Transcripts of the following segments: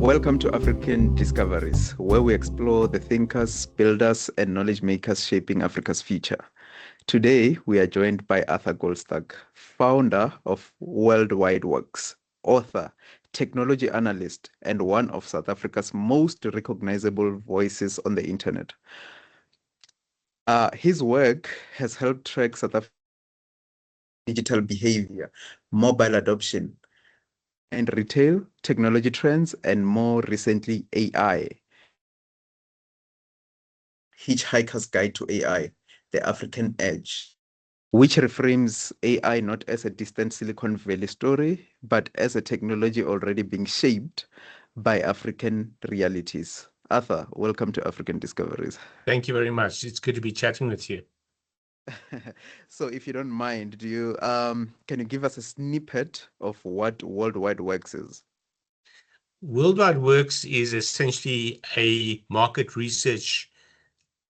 Welcome to African Discoveries, where we explore the thinkers, builders, and knowledge makers shaping Africa's future. Today, we are joined by Arthur Goldstuck, founder of World Wide Worx, author, technology analyst, and one of South Africa's most recognizable voices on the internet. His work has helped track South Africa's digital behavior, mobile adoption, and retail, technology trends, and more recently, AI. Hitchhiker's Guide to AI, The African Edge, which reframes AI not as a distant Silicon Valley story, but as a technology already being shaped by African realities. Arthur, welcome to African Discoveries. Thank you very much. It's good to be chatting with you. So if you don't mind, can you give us a snippet of what World Wide Worx is? World Wide Worx is essentially a market research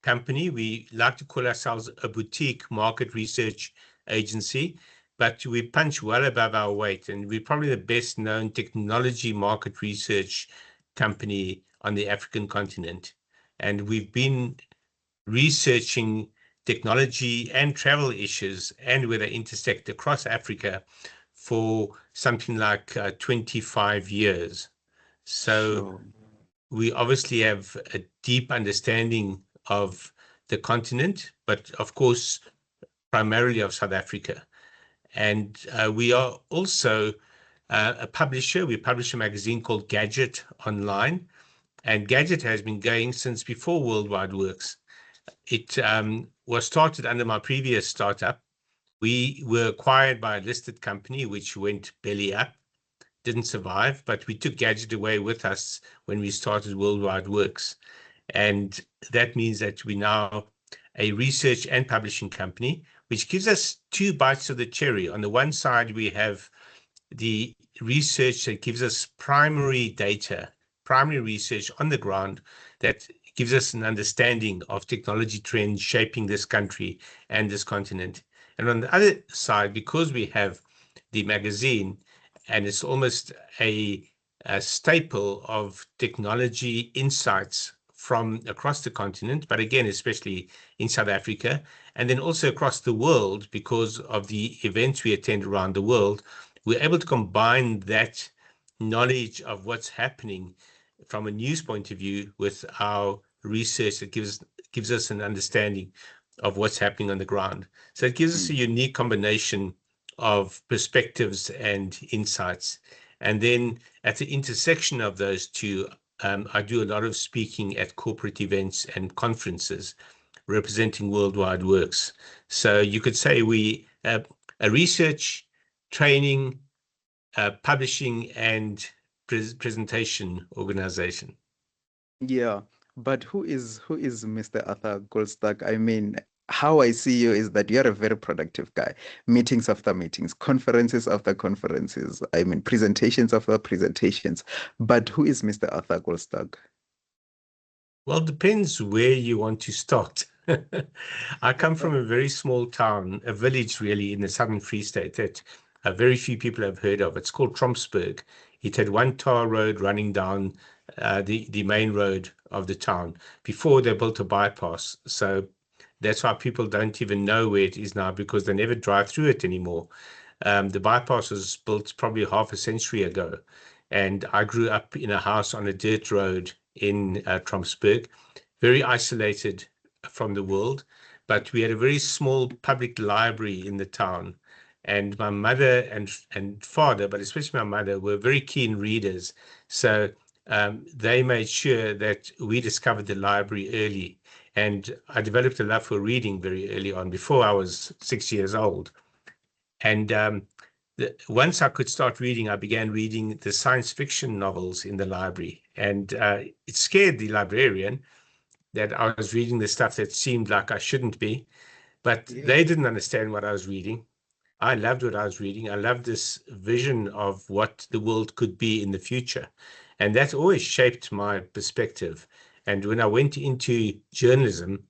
company. We like to call ourselves a boutique market research agency, but we punch well above our weight, and we're probably the best known technology market research company on the African continent. And we've been researching technology and travel issues and where they intersect across Africa for something like 25 years. So Sure. we obviously have a deep understanding of the continent, but of course, primarily of South Africa. And we are also a publisher. We publish a magazine called Gadget Online, and Gadget has been going since before World Wide Worx. It was started under my previous startup. We were acquired by a listed company, which went belly up, didn't survive, but we took Gadget away with us when we started World Wide Worx. And that means that we're now a research and publishing company, which gives us two bites of the cherry. On the one side, we have the research that gives us primary data, primary research on the ground that gives us an understanding of technology trends shaping this country and this continent. And on the other side, because we have the magazine, and it's almost a staple of technology insights from across the continent, but again, especially in South Africa, and then also across the world, because of the events we attend around the world, we're able to combine that knowledge of what's happening from a news point of view with our research that gives us an understanding of what's happening on the ground. So it gives us a unique combination of perspectives and insights. And then at the intersection of those two, I do a lot of speaking at corporate events and conferences representing World Wide Worx. So you could say we a research, training, publishing, and presentation organization. Yeah, but who is Mr. Arthur Goldstuck? I mean, how I see you is that you're a very productive guy. Meetings after meetings, conferences after conferences, I mean, presentations after presentations. But who is Mr. Arthur Goldstuck? Well, it depends where you want to start. I come from a very small town, a village really in the Southern Free State that very few people have heard of. It's called Trompsburg. It had one tar road running down the main road of the town before they built a bypass. So that's why people don't even know where it is now, because they never drive through it anymore. The bypass was built probably half a century ago. And I grew up in a house on a dirt road in Trompsburg, very isolated from the world. But we had a very small public library in the town. And my mother and father, but especially my mother, were very keen readers. So they made sure that we discovered the library early. And I developed a love for reading very early on, before I was 6 years old. And once I could start reading, I began reading the science fiction novels in the library. And it scared the librarian that I was reading the stuff that seemed like I shouldn't be. But they didn't understand what I was reading. I loved what I was reading. I loved this vision of what the world could be in the future. And that always shaped my perspective. And when I went into journalism,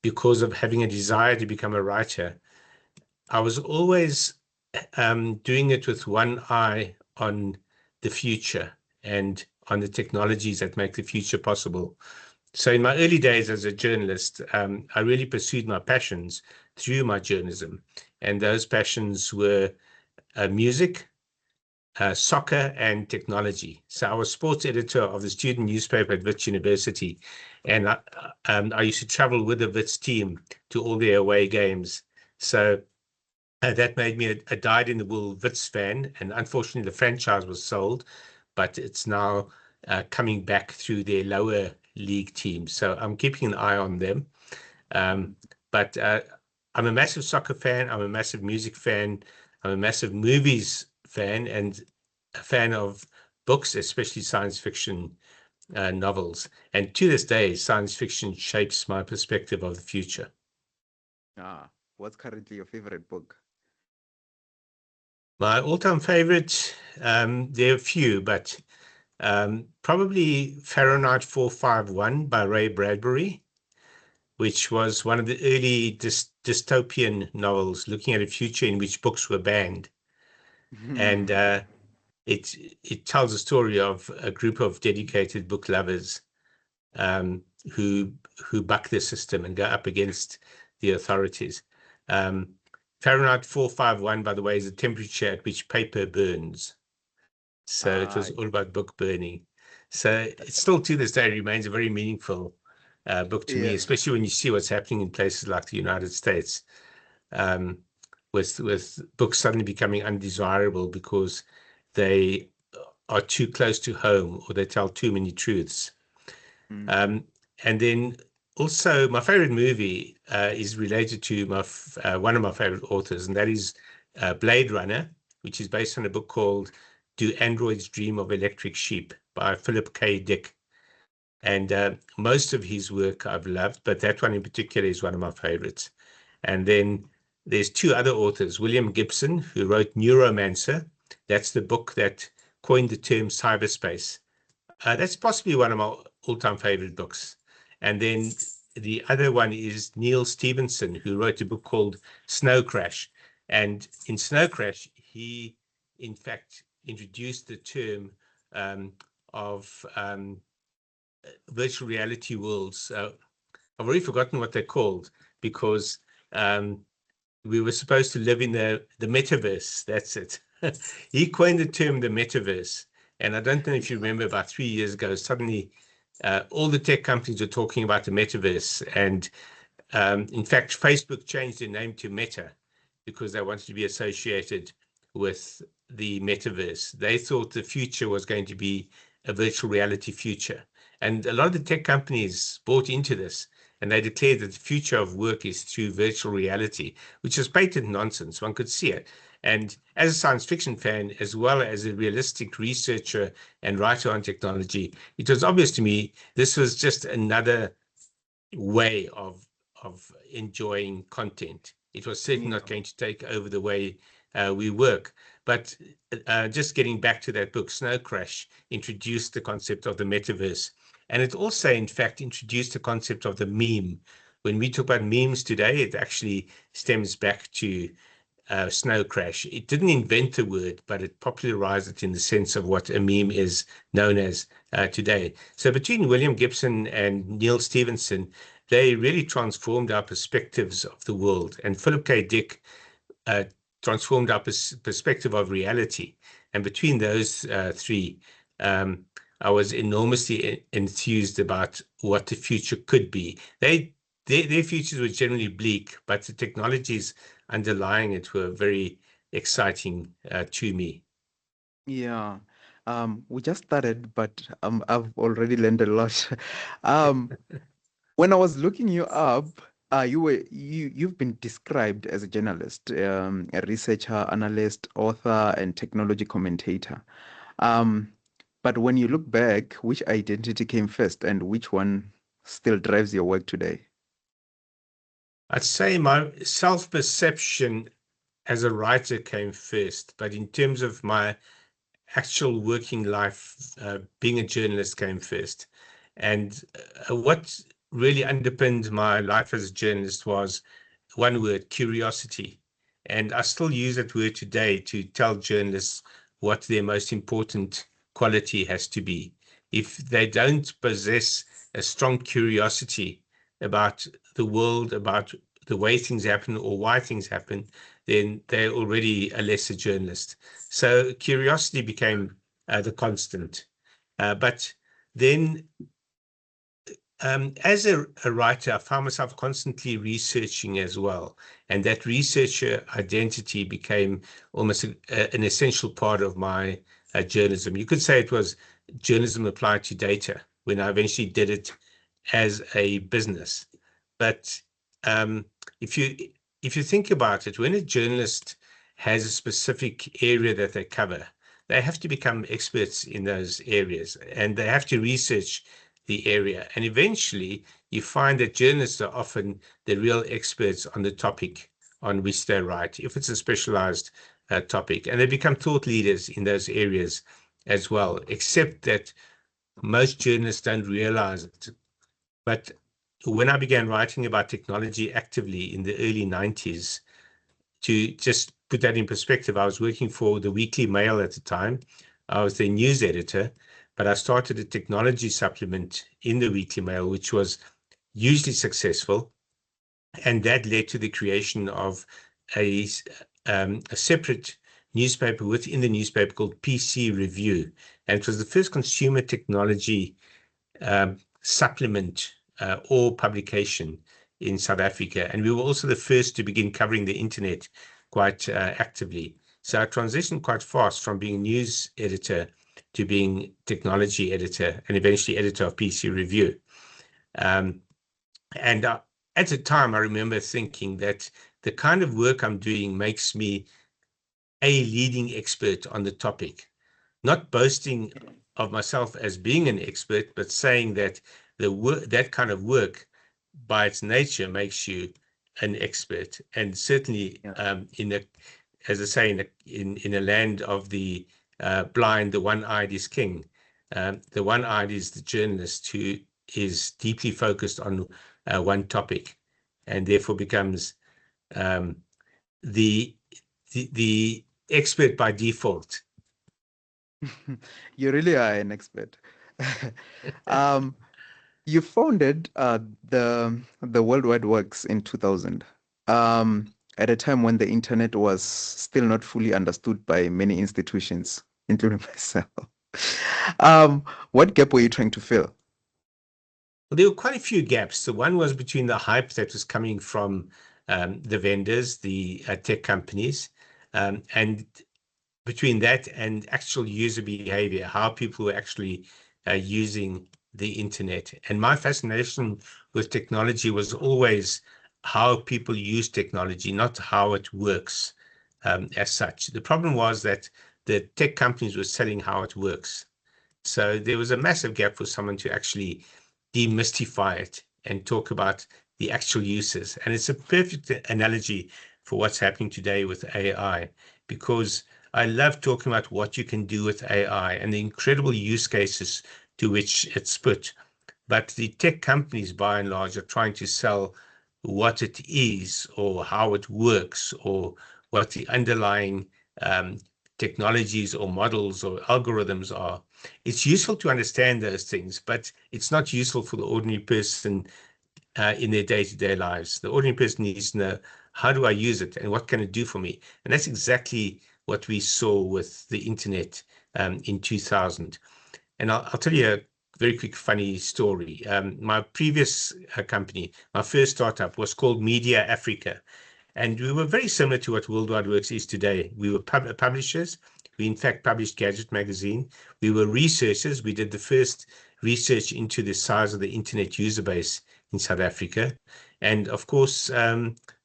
because of having a desire to become a writer, I was always doing it with one eye on the future and on the technologies that make the future possible. So in my early days as a journalist, I really pursued my passions through my journalism. And those passions were music, soccer, and technology. So I was sports editor of the student newspaper at Wits University. And I used to travel with the Wits team to all their away games. So that made me a dyed-in-the-wool Wits fan. And unfortunately, the franchise was sold, but it's now coming back through their lower league teams. So I'm keeping an eye on them. But I'm a massive soccer fan. I'm a massive music fan. I'm a massive movies fan and a fan of books, especially science fiction novels. And to this day, science fiction shapes my perspective of the future. What's currently your favorite book? My all-time favorite, there are a few, but probably Fahrenheit 451 by Ray Bradbury, which was one of the early dystopian novels looking at a future in which books were banned. And it tells a story of a group of dedicated book lovers who buck the system and go up against the authorities. Fahrenheit 451, by the way, is the temperature at which paper burns. So it was all about book burning. So it still to this day remains a very meaningful book to me, especially when you see what's happening in places like the United States, with books suddenly becoming undesirable because they are too close to home or they tell too many truths. And then also my favorite movie is related to one of my favorite authors, and that is Blade Runner, which is based on a book called Do Androids Dream of Electric Sheep by Philip K. Dick. And most of his work I've loved, but that one in particular is one of my favorites. And then there's two other authors, William Gibson, who wrote Neuromancer. That's the book that coined the term cyberspace. That's possibly one of my all-time favorite books. And then the other one is Neil Stephenson, who wrote a book called Snow Crash. And in Snow Crash, he, in fact, introduced the term of virtual reality worlds. I've already forgotten what they're called because we were supposed to live in the metaverse. That's it. He coined the term the metaverse. And I don't know if you remember, about 3 years ago, suddenly all the tech companies were talking about the metaverse. And in fact, Facebook changed their name to Meta because they wanted to be associated with the metaverse. They thought the future was going to be a virtual reality future. And a lot of the tech companies bought into this, and they declared that the future of work is through virtual reality, which is blatant nonsense. One could see it. And as a science fiction fan, as well as a realistic researcher and writer on technology, it was obvious to me this was just another way of enjoying content. It was certainly not going to take over the way we work. But just getting back to that book, Snow Crash introduced the concept of the metaverse. And it also, in fact, introduced the concept of the meme. When we talk about memes today, it actually stems back to Snow Crash. It didn't invent the word, but it popularized it in the sense of what a meme is known as today. So between William Gibson and Neil Stephenson, they really transformed our perspectives of the world. And Philip K. Dick transformed our perspective of reality. And between those three, I was enormously enthused about what the future could be. Their futures were generally bleak, but the technologies underlying it were very exciting to me. Yeah. We just started, but I've already learned a lot. When I was looking you up, you've been described as a journalist, a researcher, analyst, author, and technology commentator. But when you look back, which identity came first and which one still drives your work today? I'd say my self-perception as a writer came first, but in terms of my actual working life, being a journalist came first. And what really underpinned my life as a journalist was one word: curiosity. And I still use that word today to tell journalists what their most important quality has to be. if they don't possess a strong curiosity about the world, about the way things happen or why things happen, then they're already a lesser journalist. So curiosity became the constant. But then as a writer, I found myself constantly researching as well. And that researcher identity became almost an essential part of my journalism. You could say it was journalism applied to data when I eventually did it as a business. But um, if you if you think about it, when a journalist has a specific area that they cover, they have to become experts in those areas, and they have to research the area. And eventually, you find that journalists are often the real experts on the topic on which they write, if it's a specialized topic, and they become thought leaders in those areas as well, except that most journalists don't realize it. But when I began writing about technology actively in the early 90s, to just put that in perspective, I was working for the Weekly Mail at the time. I was the news editor, but I started a technology supplement in the Weekly Mail, which was hugely successful. And that led to the creation of a separate newspaper within the newspaper called PC Review. And it was the first consumer technology supplement or publication in South Africa. And we were also the first to begin covering the internet quite actively. So I transitioned quite fast from being news editor to being technology editor and eventually editor of PC Review. And at the time, I remember thinking that the kind of work I'm doing makes me a leading expert on the topic, not boasting of myself as being an expert, but saying that that kind of work by its nature makes you an expert. And certainly as I say, in a land of the blind, the one-eyed is king. The one-eyed is the journalist who is deeply focused on one topic, and therefore becomes the expert by default. You really are an expert. You founded the World Wide Worx in 2000, at a time when the internet was still not fully understood by many institutions, including myself. What gap were you trying to fill? Well, there were quite a few gaps. The one was between the hype that was coming from the vendors, the tech companies, and between that and actual user behavior, how people were actually using the internet. And my fascination with technology was always how people use technology, not how it works as such. The problem was that the tech companies were selling how it works. So there was a massive gap for someone to actually demystify it and talk about the actual uses. And it's a perfect analogy for what's happening today with AI, because I love talking about what you can do with AI and the incredible use cases to which it's put. But the tech companies, by and large, are trying to sell what it is or how it works or what the underlying technologies or models or algorithms are. It's useful to understand those things, but it's not useful for the ordinary person in their day-to-day lives. The ordinary person needs to know, how do I use it and what can it do for me? And that's exactly what we saw with the internet in 2000. And I'll tell you a very quick funny story. My previous company, my first startup, was called Media Africa. And we were very similar to what World Wide Worx is today. We were publishers. We, in fact, published Gadget magazine. We were researchers. We did the first research into the size of the internet user base in South Africa. And of course,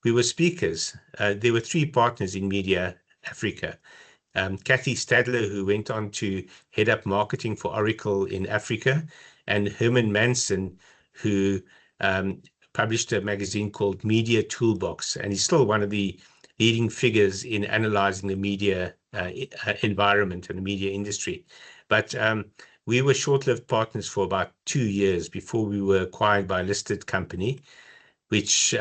we were speakers. There were three partners in Media Africa. Kathy Stadler, who went on to head up marketing for Oracle in Africa, and Herman Manson, who published a magazine called Media Toolbox, and he's still one of the leading figures in analyzing the media environment and the media industry. But we were short-lived partners for about 2 years before we were acquired by a listed company, which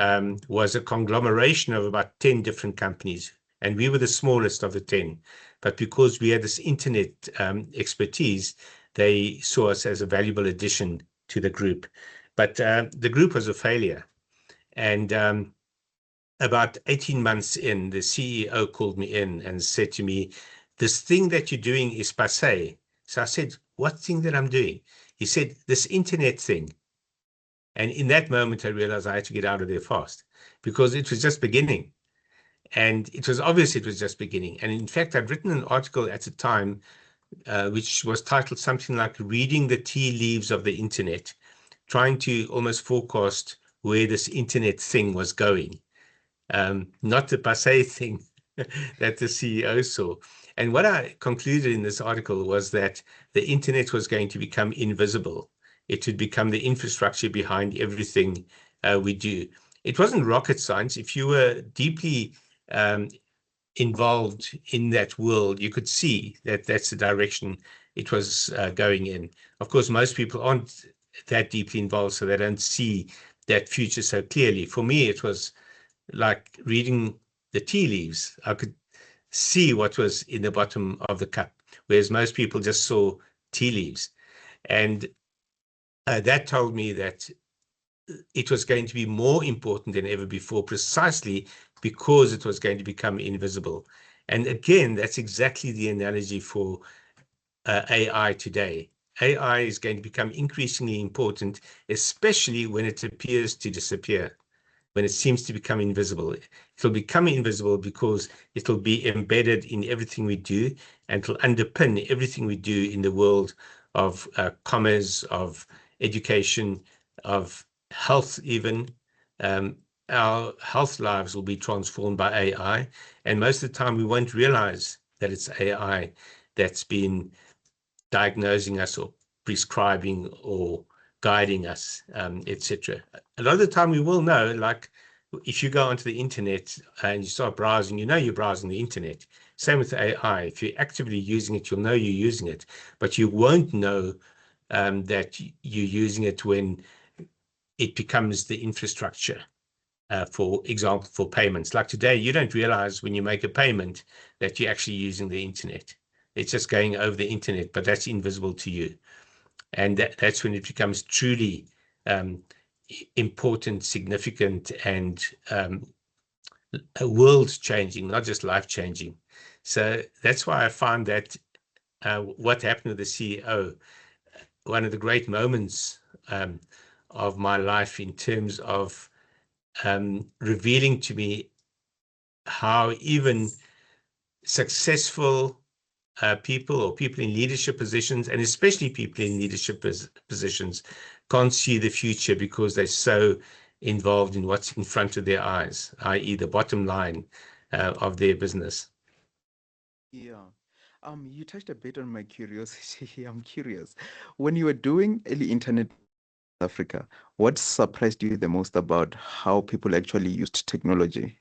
was a conglomeration of about 10 different companies. And we were the smallest of the 10. But because we had this internet expertise, they saw us as a valuable addition to the group. But the group was a failure. And about 18 months in, the CEO called me in and said to me, this thing that you're doing is passé. So I said, what thing that I'm doing? He said, this internet thing. And in that moment, I realized I had to get out of there fast because it was just beginning. And it was obvious it was just beginning. And in fact, I'd written an article at the time, which was titled something like Reading the Tea Leaves of the Internet, trying to almost forecast where this internet thing was going. Not the passé thing that the CEO saw. And what I concluded in this article was that the internet was going to become invisible. It would become the infrastructure behind everything we do. It wasn't rocket science. If you were deeply involved in that world, you could see that that's the direction it was going in. Of course, most people aren't that deeply involved, so they don't see that future so clearly. For me, it was like reading the tea leaves. I could see what was in the bottom of the cup, whereas most people just saw tea leaves. And that told me that it was going to be more important than ever before, precisely because it was going to become invisible. And again, that's exactly the analogy for AI today. AI is going to become increasingly important, especially when it appears to disappear, when it seems to become invisible. It'll become invisible because it'll be embedded in everything we do, and it'll underpin everything we do in the world of commerce, of education, of health even. Our health lives will be transformed by AI, and most of the time we won't realize that it's AI that's been diagnosing us or prescribing or guiding us, etc. A lot of the time we will know, like if you go onto the internet and you start browsing, you know you're browsing the internet. Same with AI. If you're actively using it, you'll know you're using it, but you won't know that you're using it when it becomes the infrastructure. For example, for payments. Like today, you don't realize when you make a payment that you're actually using the internet. It's just going over the internet, but that's invisible to you. And that's when it becomes truly important, significant, and world-changing, not just life-changing. So that's why I find that what happened with the CEO, one of the great moments of my life in terms of revealing to me how even successful people or people in leadership positions, and especially people in leadership positions, can't see the future because they're so involved in what's in front of their eyes, i.e. the bottom line of their business. Yeah. You touched a bit on my curiosity. I'm curious. When you were doing early internet in Africa, what surprised you the most about how people actually used technology?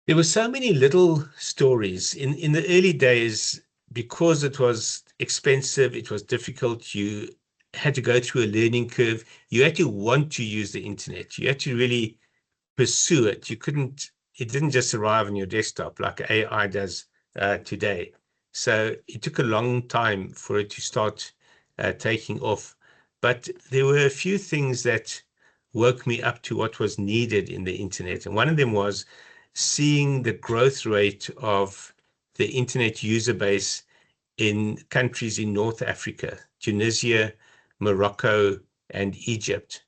There were so many little stories in the early days. Because it was expensive, it was difficult, you had to go through a learning curve. You had to want to use the internet. You had to really pursue it. It didn't just arrive on your desktop like AI does today. So it took a long time for it to start taking off. But there were a few things that woke me up to what was needed in the internet. And one of them was seeing the growth rate of the internet user base in countries in North Africa, Tunisia, Morocco, and Egypt.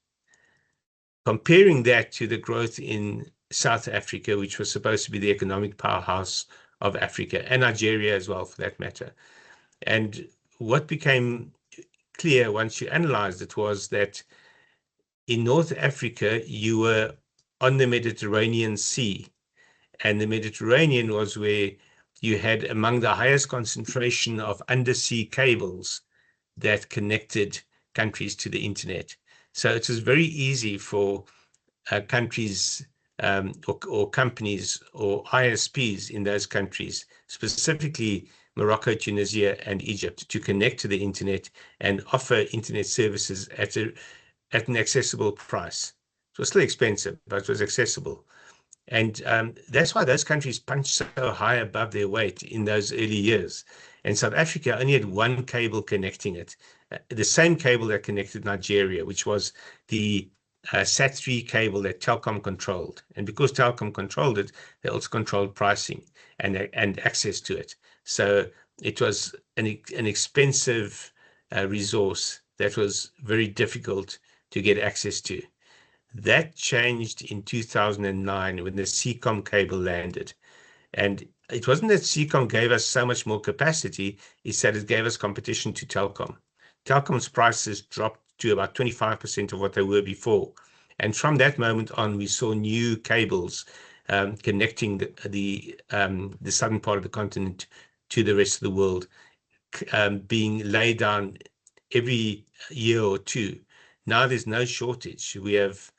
Comparing that to the growth in South Africa, which was supposed to be the economic powerhouse of Africa, and Nigeria as well, for that matter. And what became clear once you analyzed it was that in North Africa, you were on the Mediterranean Sea, and the Mediterranean was where you had among the highest concentration of undersea cables that connected countries to the internet. So it was very easy for countries or companies or ISPs in those countries, specifically Morocco, Tunisia, and Egypt, to connect to the internet and offer internet services at an accessible price. It was still expensive, but it was accessible. And that's why those countries punched so high above their weight in those early years. And South Africa only had one cable connecting it, the same cable that connected Nigeria, which was the SAT3 cable that Telkom controlled. And because Telkom controlled it, they also controlled pricing and access to it. So it was an expensive resource that was very difficult to get access to. That changed in 2009 when the Seacom cable landed. And it wasn't that Seacom gave us so much more capacity, it's that it gave us competition to Telkom. Telkom's prices dropped to about 25% of what they were before. And from that moment on, we saw new cables connecting the southern part of the continent to the rest of the world being laid down every year or two. Now there's no shortage. We have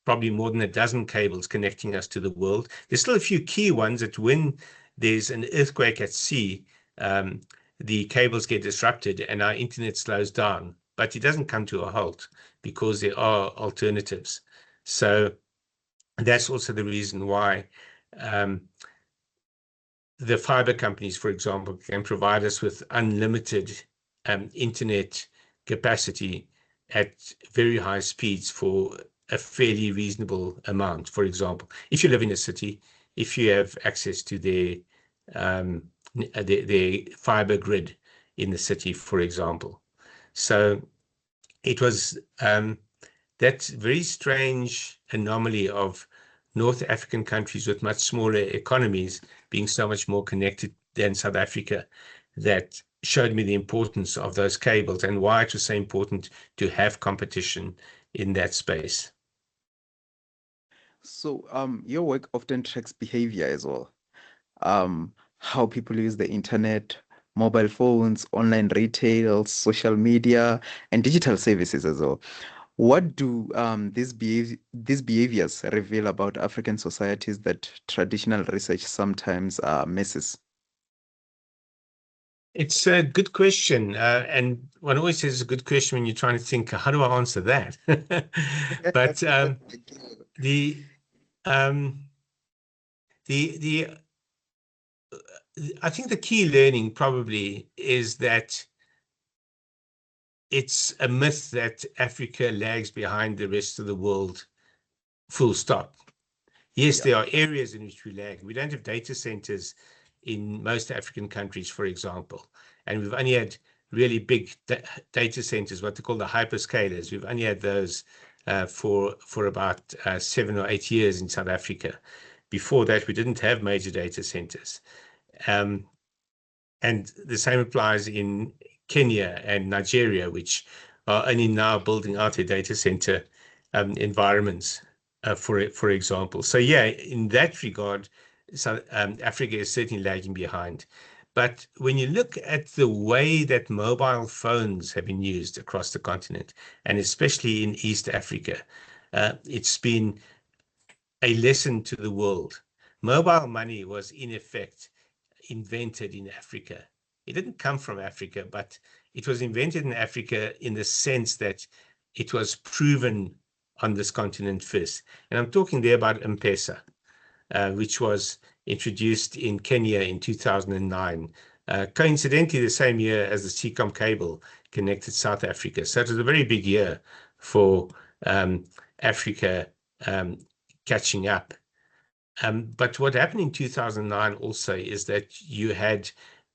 probably more than a dozen cables connecting us to the world. There's still a few key ones that when there's an earthquake at sea, the cables get disrupted and our internet slows down, but it doesn't come to a halt because there are alternatives. So that's also the reason why the fiber companies, for example, can provide us with unlimited internet capacity at very high speeds for a fairly reasonable amount. For example, if you live in a city, if you have access to their fiber grid in the city, for example. So it was that very strange anomaly of North African countries with much smaller economies being so much more connected than South Africa that showed me the importance of those cables and why it was so important to have competition in that space. So your work often tracks behavior as well. How people use the internet, mobile phones, online retail, social media, and digital services as well. What do these behaviors reveal about African societies that traditional research sometimes misses? It's a good question. And one always says it's a good question when you're trying to think, how do I answer that? But the I think the key learning probably is that it's a myth that Africa lags behind the rest of the world, full stop. Yes, there are areas in which we lag. We don't have data centers in most African countries, for example. And we've only had really big data centers, what they call the hyperscalers. We've only had those for about 7 or 8 years in South Africa. Before that, we didn't have major data centers. And the same applies in Kenya and Nigeria, which are only now building out their data center environments, for example. So yeah, in that regard, Africa is certainly lagging behind. But when you look at the way that mobile phones have been used across the continent, and especially in East Africa, it's been a lesson to the world. Mobile money was in effect invented in Africa. It didn't come from Africa, but it was invented in Africa in the sense that it was proven on this continent first. And I'm talking there about M-Pesa, which was introduced in Kenya in 2009, coincidentally the same year as the Seacom cable connected South Africa. So it was a very big year for Africa catching up. But what happened in 2009 also is that you had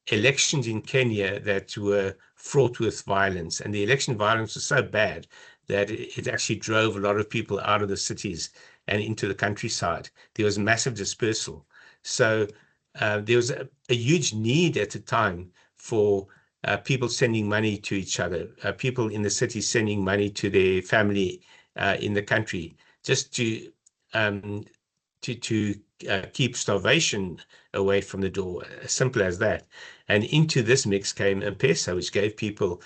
elections in Kenya that were fraught with violence, and the election violence was so bad that it actually drove a lot of people out of the cities and into the countryside. There was massive dispersal. So there was a huge need at the time for people sending money to each other, people in the city sending money to their family in the country, just to keep starvation away from the door, as simple as that. And into this mix came M-Pesa, which gave people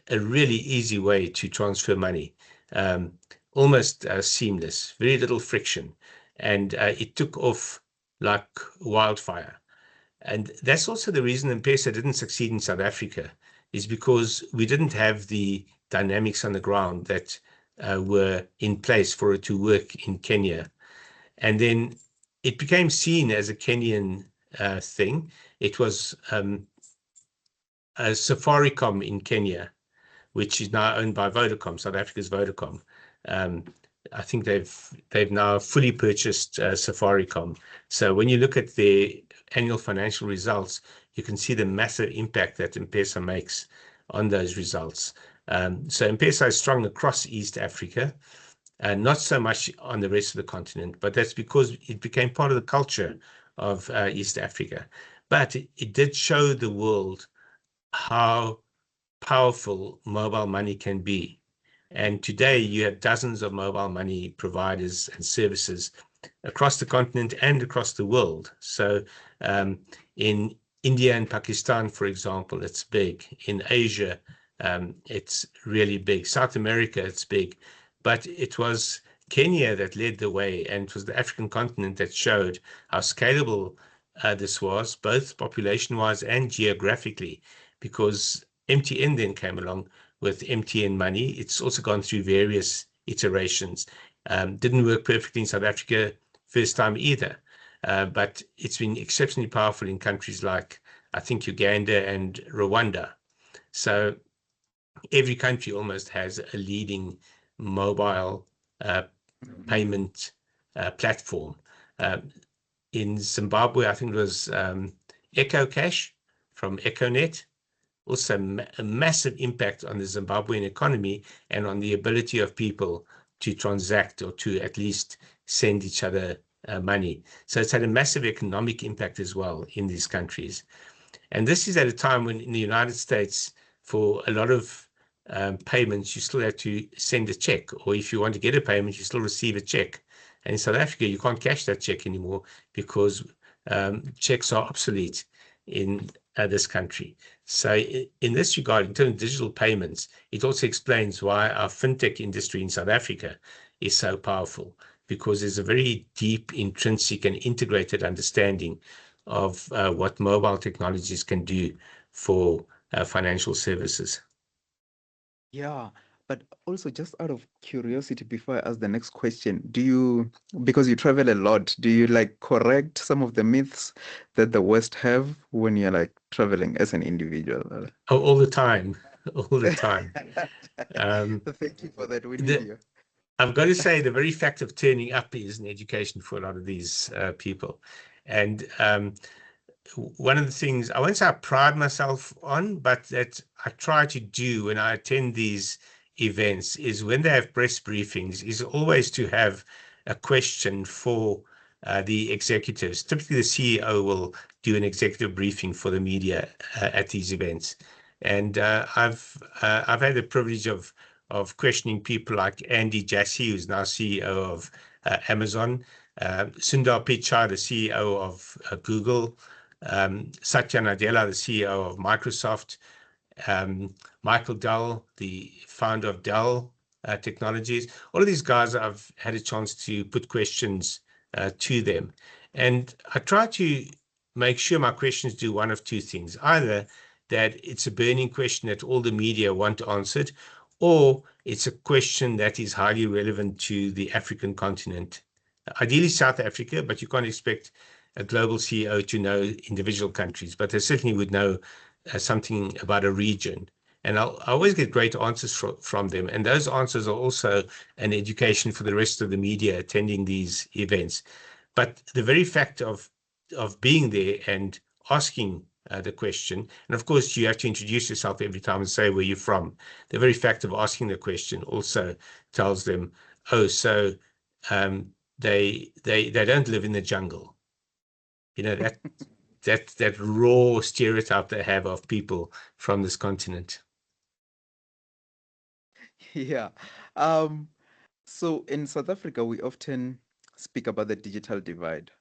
a really easy way to transfer money, almost seamless, very little friction. And it took off like wildfire. And that's also the reason M-Pesa didn't succeed in South Africa, is because we didn't have the dynamics on the ground that were in place for it to work in Kenya. And then it became seen as a Kenyan thing. It was Safaricom in Kenya, which is now owned by Vodacom, South Africa's Vodacom. I think they've now fully purchased Safaricom. So when you look at their annual financial results, you can see the massive impact that M-Pesa makes on those results. So M-Pesa is strong across East Africa, and not so much on the rest of the continent, but that's because it became part of the culture of East Africa. But it did show the world how powerful mobile money can be. And today you have dozens of mobile money providers and services across the continent and across the world. So in India and Pakistan, for example, it's big. In Asia, it's really big. South America, it's big. But it was Kenya that led the way, and it was the African continent that showed how scalable this was, both population-wise and geographically, because MTN then came along with MTN Money. It's also gone through various iterations. Didn't work perfectly in South Africa first time either, but it's been exceptionally powerful in countries like, I think, Uganda and Rwanda. So every country almost has a leading mobile payment platform. In Zimbabwe, I think it was EcoCash from EcoNet. Also a massive impact on the Zimbabwean economy and on the ability of people to transact or to at least send each other money. So it's had a massive economic impact as well in these countries. And this is at a time when in the United States, for a lot of payments, you still have to send a check, or if you want to get a payment, you still receive a check. And in South Africa, you can't cash that check anymore because checks are obsolete in this country. So in this regard, in terms of digital payments, it also explains why our fintech industry in South Africa is so powerful, because there's a very deep, intrinsic and integrated understanding of what mobile technologies can do for financial services. Yeah, but also just out of curiosity, before I ask the next question, because you travel a lot, do you like correct some of the myths that the West have when you're like traveling as an individual? Oh, all the time, all the time. Thank you for that. We need you. I've got to say, the very fact of turning up is an education for a lot of these people. And one of the things, I won't say I pride myself on, but that I try to do when I attend these events is when they have press briefings, is always to have a question for the executives. Typically, the CEO will do an executive briefing for the media at these events. And I've had the privilege of questioning people like Andy Jassy, who's now CEO of Amazon, Sundar Pichai, the CEO of Google, Satya Nadella, the CEO of Microsoft, Michael Dell, the founder of Dell Technologies. All of these guys, I've had a chance to put questions to them. And I try to make sure my questions do one of two things. Either that it's a burning question that all the media want answered, or it's a question that is highly relevant to the African continent. Ideally South Africa, but you can't expect a global CEO to know individual countries, but they certainly would know something about a region. And I always get great answers from them. And those answers are also an education for the rest of the media attending these events. But the very fact of being there and asking the question, and of course you have to introduce yourself every time and say where you're from. The very fact of asking the question also tells them, oh, so they don't live in the jungle. You know, that raw stereotype they have of people from this continent. Yeah. So in South Africa, we often speak about the digital divide.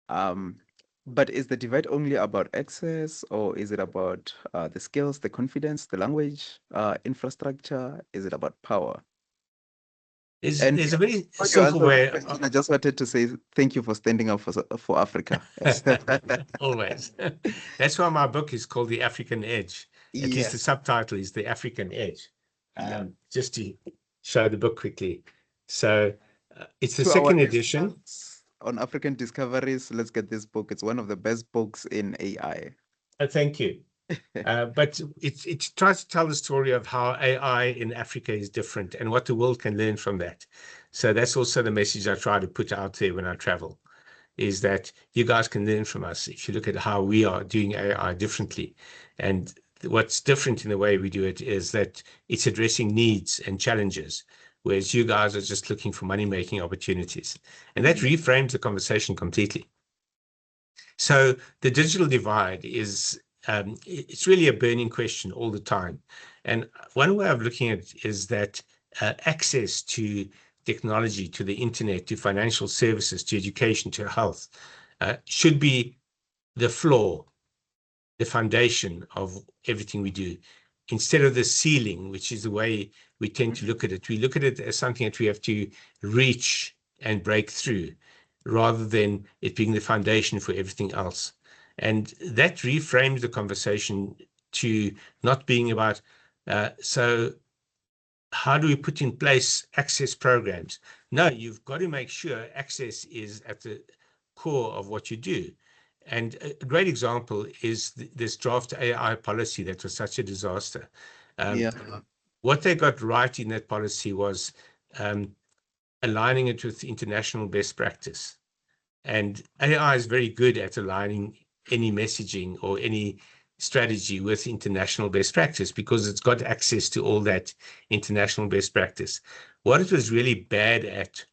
But is the divide only about access, or is it about the skills, the confidence, the language, infrastructure? Is it about power? And There's a very before you simple answer that way. question, I just wanted to say thank you for standing up for Africa. Always. That's why my book is called The African Edge. At least the Yes. subtitle is The African Edge. Yeah. Just to show the book quickly. So it's the To our second edition. listeners on African Discoveries, let's get this book. It's one of the best books in AI. Thank you. But it tries to tell the story of how AI in Africa is different and what the world can learn from that. So that's also the message I try to put out there when I travel, is that you guys can learn from us if you look at how we are doing AI differently. And what's different in the way we do it is that it's addressing needs and challenges, whereas you guys are just looking for money-making opportunities. And that reframes the conversation completely. So the digital divide is it's really a burning question all the time. And one way of looking at it is that access to technology, to the internet, to financial services, to education, to health should be the floor, the foundation of everything we do, instead of the ceiling, which is the way we tend to look at it. We look at it as something that we have to reach and break through, rather than it being the foundation for everything else. And that reframes the conversation to not being about, so how do we put in place access programs? No, you've got to make sure access is at the core of what you do. And a great example is this draft AI policy that was such a disaster. Yeah. What they got right in that policy was aligning it with international best practice. And AI is very good at aligning any messaging or any strategy with international best practice because it's got access to all that international best practice. What it was really bad at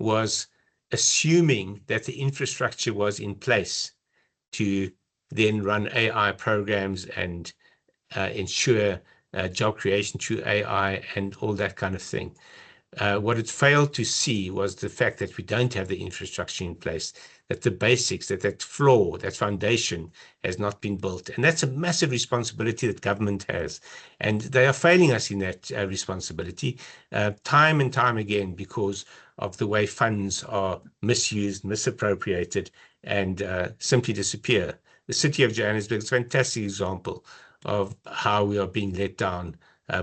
was assuming that the infrastructure was in place to then run AI programs and ensure job creation through AI and all that kind of thing. What it failed to see was the fact that we don't have the infrastructure in place, that the basics, that floor, that foundation has not been built. And that's a massive responsibility that government has. And they are failing us in that responsibility time and time again because of the way funds are misused, misappropriated, and simply disappear. The city of Johannesburg is a fantastic example of how we are being let down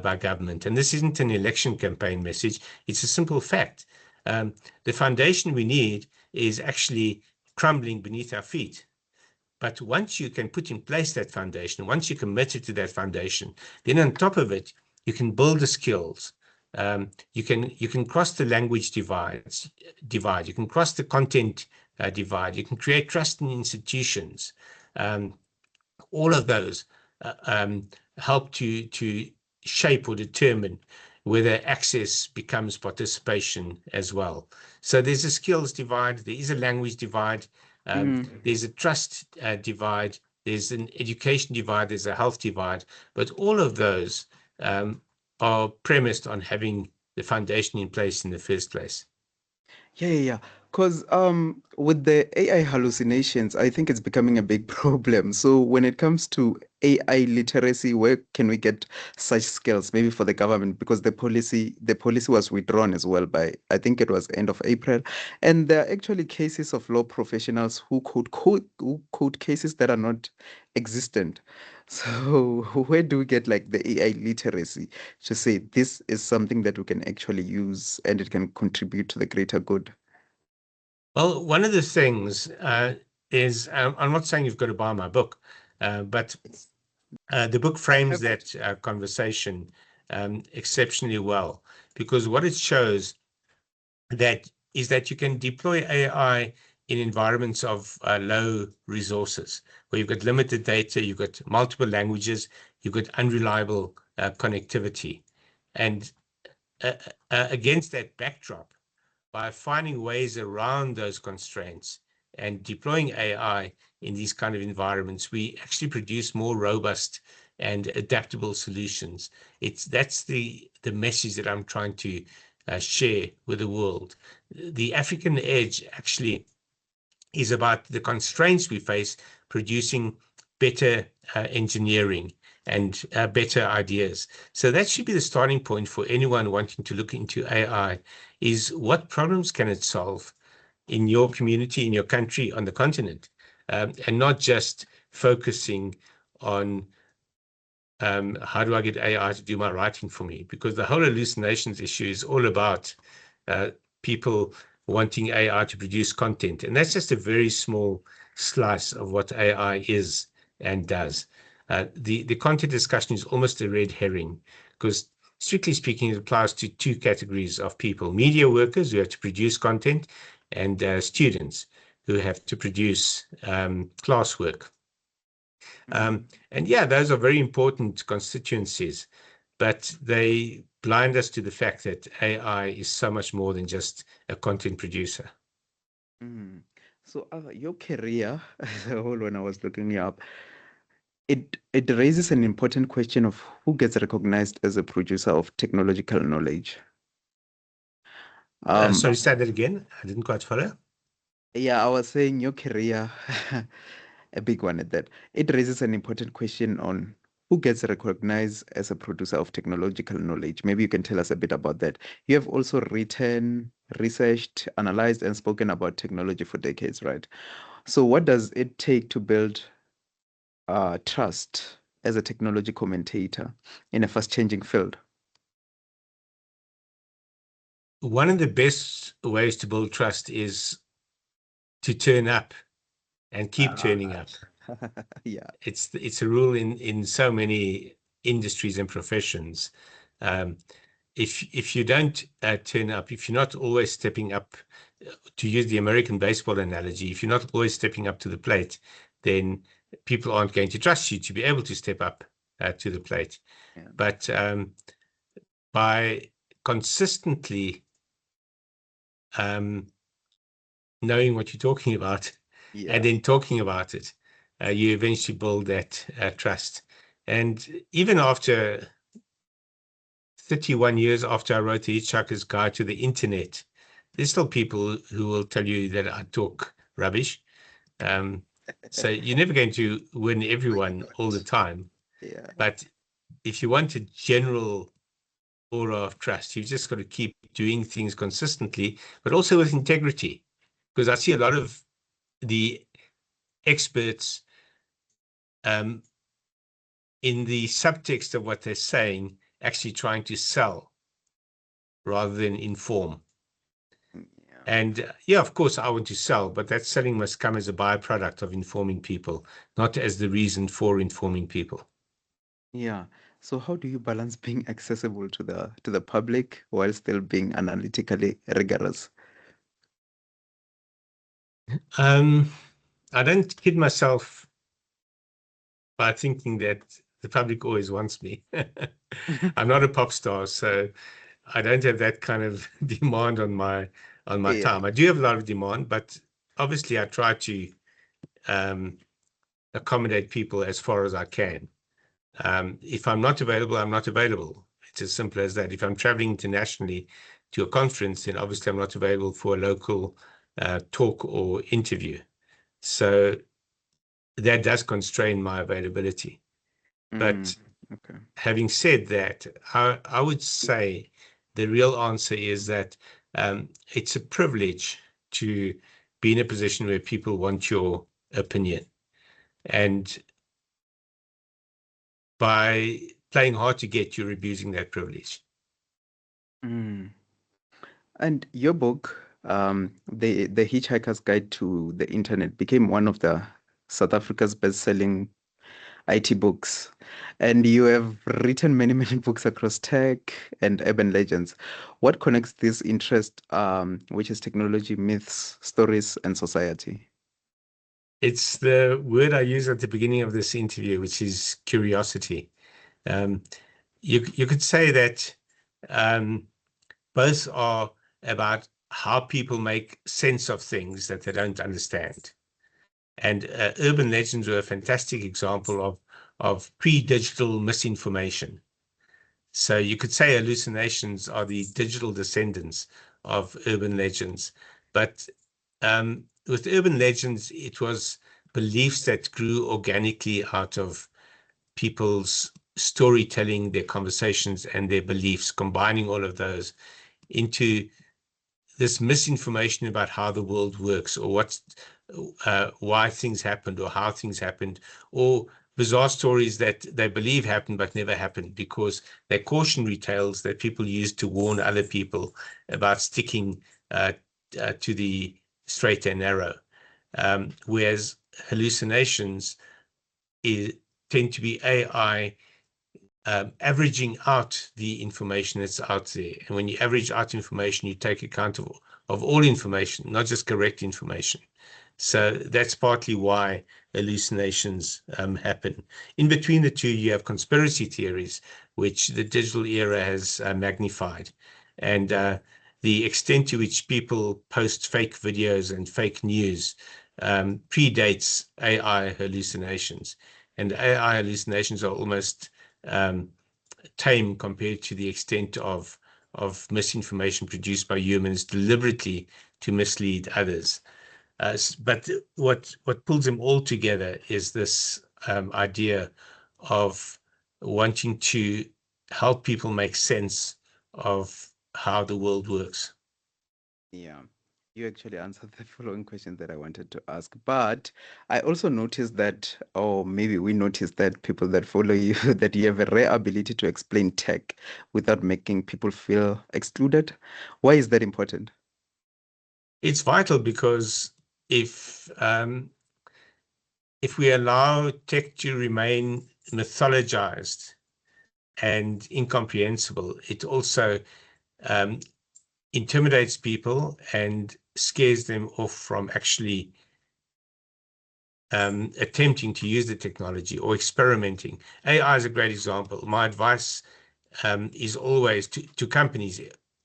by government. And this isn't an election campaign message. It's a simple fact. The foundation we need is actually crumbling beneath our feet. But once you can put in place that foundation, once you're committed to that foundation, then on top of it, you can build the skills. You can cross the language divide. You can cross the content divide. You can create trust in institutions. All of those help to shape or determine whether access becomes participation as well. So there's a skills divide, there is a language divide, there's a trust divide, there's an education divide, there's a health divide, but all of those are premised on having the foundation in place in the first place. Yeah. Because with the AI hallucinations, I think it's becoming a big problem. So when it comes to AI literacy, where can we get such skills? Maybe for the government, because the policy was withdrawn as well by, I think it was end of April. And there are actually cases of law professionals who code cases that are not existent. So where do we get like the AI literacy to say this is something that we can actually use and it can contribute to the greater good? Well, one of the things is, I'm not saying you've got to buy my book, but the book frames that conversation exceptionally well, because what it shows is that you can deploy AI in environments of low resources, where you've got limited data, you've got multiple languages, you've got unreliable connectivity. And against that backdrop, by finding ways around those constraints and deploying AI in these kind of environments, we actually produce more robust and adaptable solutions. That's the message that I'm trying to share with the world. The African edge actually is about the constraints we face producing better engineering and better ideas. So that should be the starting point for anyone wanting to look into AI, is what problems can it solve in your community, in your country, on the continent, and not just focusing on how do I get AI to do my writing for me? Because the whole hallucinations issue is all about people wanting AI to produce content. And that's just a very small slice of what AI is and does. The content discussion is almost a red herring because, strictly speaking, it applies to two categories of people: media workers who have to produce content, and students who have to produce classwork. And yeah, those are very important constituencies, but they blind us to the fact that AI is so much more than just a content producer. So your career, hold on, I was looking you up. It raises an important question of who gets recognized as a producer of technological knowledge. Sorry, say that again. I didn't quite follow. Yeah, I was saying your career, a big one at that. It raises an important question on who gets recognized as a producer of technological knowledge. Maybe you can tell us a bit about that. You have also written, researched, analyzed, and spoken about technology for decades, right? So, what does it take to build trust as a technology commentator in a fast-changing field? One of the best ways to build trust is to turn up and keep turning up. Yeah. It's a rule in so many industries and professions. If you don't turn up, if you're not always stepping up, to use the American baseball analogy, if you're not always stepping up to the plate, then people aren't going to trust you to be able to step up to the plate. Yeah. But by consistently knowing what you're talking about Yeah. and then talking about it, you eventually build that trust. And even after 31 years after I wrote The Hitchhiker's Guide to the Internet, there's still people who will tell you that I talk rubbish. So you're never going to win everyone all the time. Yeah. But if you want a general aura of trust, you've just got to keep doing things consistently, but also with integrity. Because I see a lot of the experts in the subtext of what they're saying actually trying to sell rather than inform. Yeah. And yeah, of course, I want to sell, but that selling must come as a byproduct of informing people, not as the reason for informing people. Yeah. So how do you balance being accessible to the public while still being analytically rigorous? I don't kid myself by thinking that the public always wants me. I'm not a pop star, so I don't have that kind of demand on my Yeah. time. I do have a lot of demand, but obviously I try to accommodate people as far as I can. If I'm not available, I'm not available. It's as simple as that. If I'm traveling internationally to a conference, then obviously I'm not available for a local talk or interview. So that does constrain my availability. But Okay. having said that, I would say the real answer is that it's a privilege to be in a position where people want your opinion. And by playing hard to get, you're abusing that privilege. Mm. And your book, the Hitchhiker's Guide to the Internet, became one of the South Africa's best-selling IT books. And you have written many, many books across tech and urban legends. What connects this interest, which is technology, myths, stories, and society? It's the word I use at the beginning of this interview, which is curiosity. Um, you could say that both are about how people make sense of things that they don't understand. And urban legends are a fantastic example of pre-digital misinformation. So you could say hallucinations are the digital descendants of urban legends. But with urban legends, it was beliefs that grew organically out of people's storytelling, their conversations, and their beliefs, combining all of those into this misinformation about how the world works, or why things happened, or how things happened, or bizarre stories that they believe happened but never happened, because they're cautionary tales that people use to warn other people about sticking to the straight and narrow. Whereas hallucinations tend to be AI averaging out the information that's out there. And when you average out information, you take account of all information, not just correct information. So that's partly why hallucinations happen. In between the two, you have conspiracy theories, which the digital era has magnified. And the extent to which people post fake videos and fake news predates AI hallucinations. And AI hallucinations are almost tame compared to the extent of misinformation produced by humans deliberately to mislead others. But what pulls them all together is this idea of wanting to help people make sense of how the world works. Yeah, you actually answered the following question that I wanted to ask. But I also noticed that, or maybe we noticed that people that follow you, that you have a rare ability to explain tech without making people feel excluded. Why is that important? It's vital because if we allow tech to remain mythologized and incomprehensible, it also um, intimidates people and scares them off from actually attempting to use the technology or experimenting. AI is a great example. My advice is always to companies,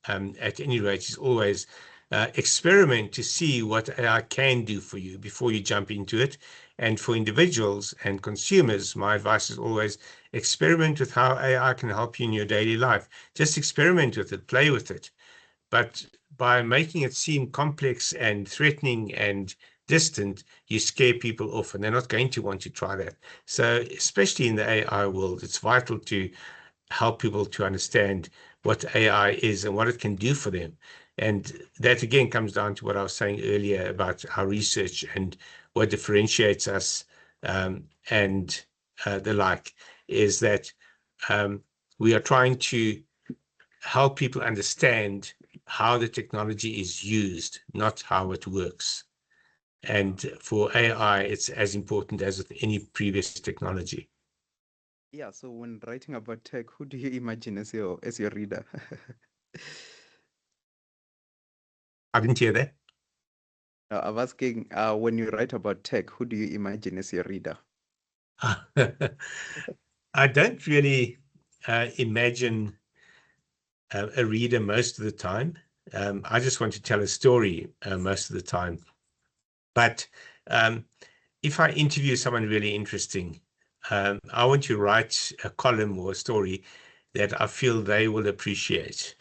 at any rate, is always experiment to see what AI can do for you before you jump into it. And for individuals and consumers, my advice is always experiment with how AI can help you in your daily life. Just experiment with it, play with it. But by making it seem complex and threatening and distant, you scare people off and they're not going to want to try that. So especially in the AI world, it's vital to help people to understand what AI is and what it can do for them. And that again comes down to what I was saying earlier about our research and what differentiates us and the like, is that we are trying to help people understand how the technology is used, not how it works. And for AI, it's as important as with any previous technology. Yeah, so when writing about tech, who do you imagine as your reader? I didn't hear that. I'm asking, when you write about tech, who do you imagine as your reader? I don't really imagine a reader most of the time. I just want to tell a story most of the time. But um, if I interview someone really interesting, I want to write a column or a story that I feel they will appreciate,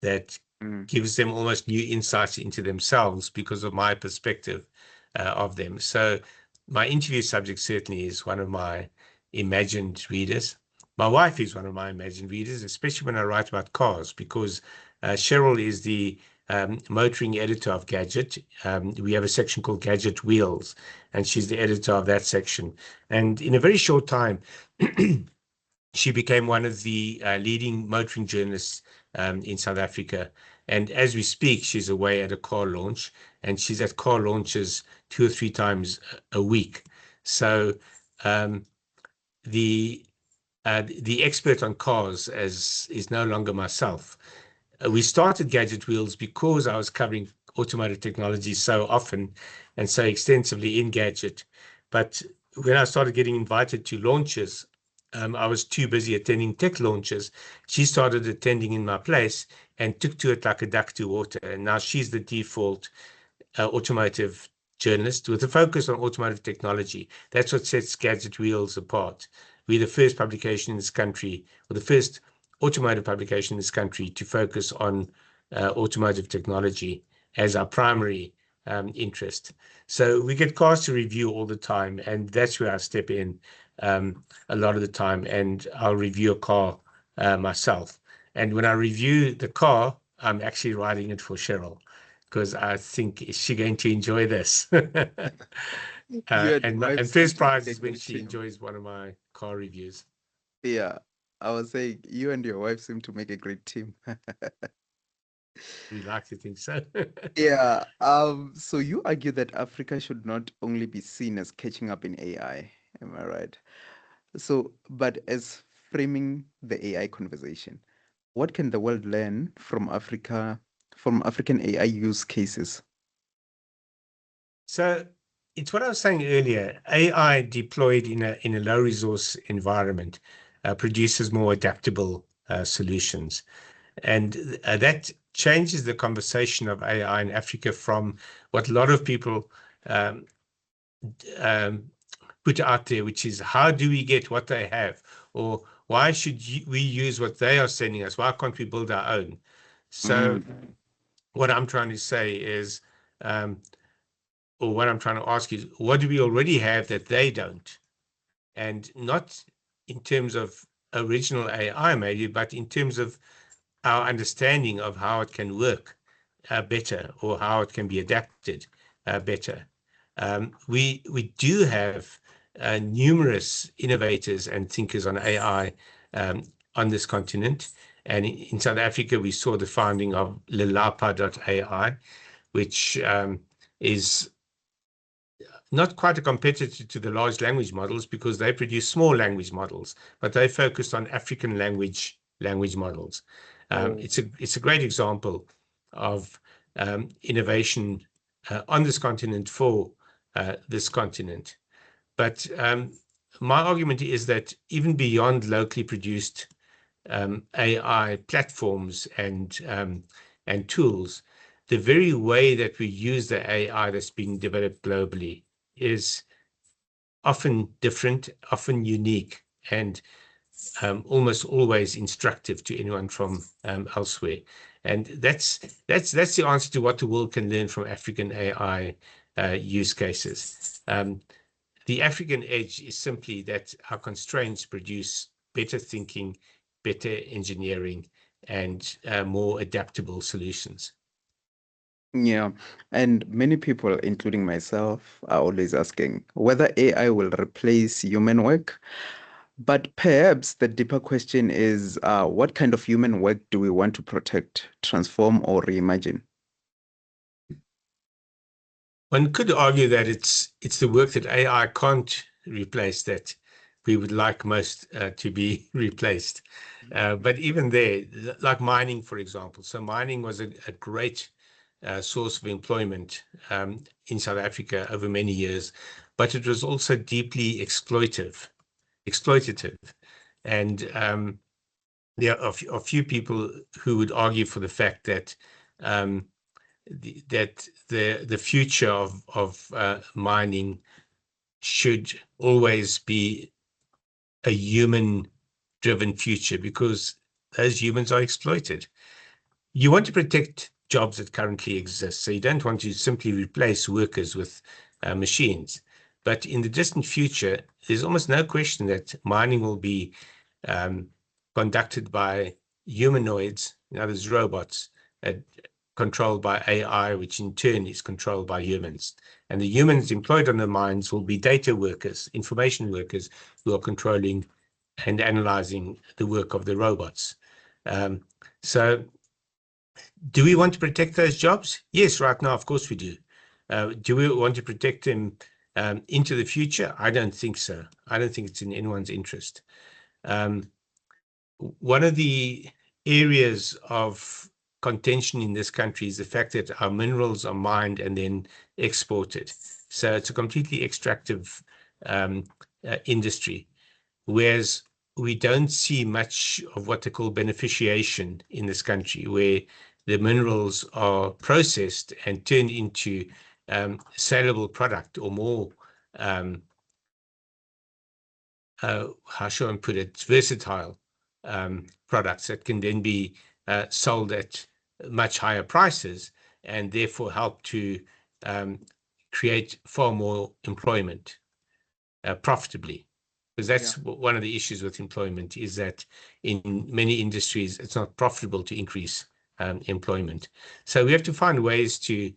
that Mm. gives them almost new insights into themselves because of my perspective of them. So my interview subject certainly is one of my imagined readers. My wife is one of my imagined readers, especially when I write about cars, because Cheryl is the motoring editor of Gadget. We have a section called Gadget Wheels, and she's the editor of that section. And in a very short time, she became one of the leading motoring journalists in South Africa. And as we speak, she's away at a car launch, and she's at car launches 2 or 3 times a week. So um, the expert on cars is no longer myself. We started Gadget Wheels because I was covering automotive technology so often and so extensively in Gadget. But when I started getting invited to launches, I was too busy attending tech launches. She started attending in my place and took to it like a duck to water. And now she's the default automotive journalist with a focus on automotive technology. That's what sets Gadget Wheels apart. We're the first publication in this country, or the first automotive publication in this country to focus on automotive technology as our primary interest. So we get cars to review all the time, and that's where I step in a lot of the time, and I'll review a car myself. And when I review the car, I'm actually writing it for Cheryl because I think is she going to enjoy this? You and your wife And seem first to make prize a is when great she team. enjoys one of my car reviews. Yeah, I was saying you and your wife seem to make a great team. We like to think so. Yeah, so you argue that Africa should not only be seen as catching up in AI. Am I right? So, but as framing the AI conversation, what can the world learn from from African AI use cases? So it's what I was saying earlier. AI deployed in a low resource environment produces more adaptable solutions. And that changes the conversation of AI in Africa from what a lot of people um, um, put out there, which is how do we get what they have? Or why should we use what they are sending us? Why can't we build our own? So Mm, what I'm trying to say is, um, or what I'm trying to ask is, what do we already have that they don't? And not in terms of original AI, maybe, but in terms of our understanding of how it can work better or how it can be adapted better. We do have numerous innovators and thinkers on AI on this continent. And in South Africa, we saw the founding of Lelapa.ai, which is not quite a competitor to the large language models because they produce small language models, but they focused on African language models. oh, It's a great example of innovation on this continent for this continent. But my argument is that even beyond locally produced AI platforms and tools, the very way that we use the AI that's being developed globally is often different, often unique, and almost always instructive to anyone from elsewhere. And that's the answer to what the world can learn from African AI use cases. The African edge is simply that our constraints produce better thinking, better engineering, and more adaptable solutions. yeah. And many people, including myself, are always asking whether AI will replace human work. But perhaps the deeper question is, what kind of human work do we want to protect, transform, or reimagine? One could argue that it's the work that AI can't replace that we would like most to be replaced. But even there, like mining, for example. So mining was a great source of employment in South Africa over many years, but it was also deeply exploitative. And there are a few people who would argue for the fact that um, the future of mining should always be a human-driven future because those humans are exploited. You want to protect jobs that currently exist, so you don't want to simply replace workers with machines. But in the distant future, there's almost no question that mining will be um, conducted by humanoids, in other words, robots, uh, controlled by AI, which in turn is controlled by humans. And the humans employed on the mines will be data workers, information workers, who are controlling and analyzing the work of the robots. So do we want to protect those jobs? Yes, right now, of course we do. Do we want to protect them into the future? I don't think so. I don't think it's in anyone's interest. Um, One of the areas of contention in this country is the fact that our minerals are mined and then exported. So it's a completely extractive industry, whereas we don't see much of what they call beneficiation in this country, where the minerals are processed and turned into saleable product or more how shall I put it, versatile products that can then be sold at much higher prices and therefore help to um, create far more employment profitably. Because Yeah. that's one of the issues with employment is that in many industries, it's not profitable to increase employment. So we have to find ways to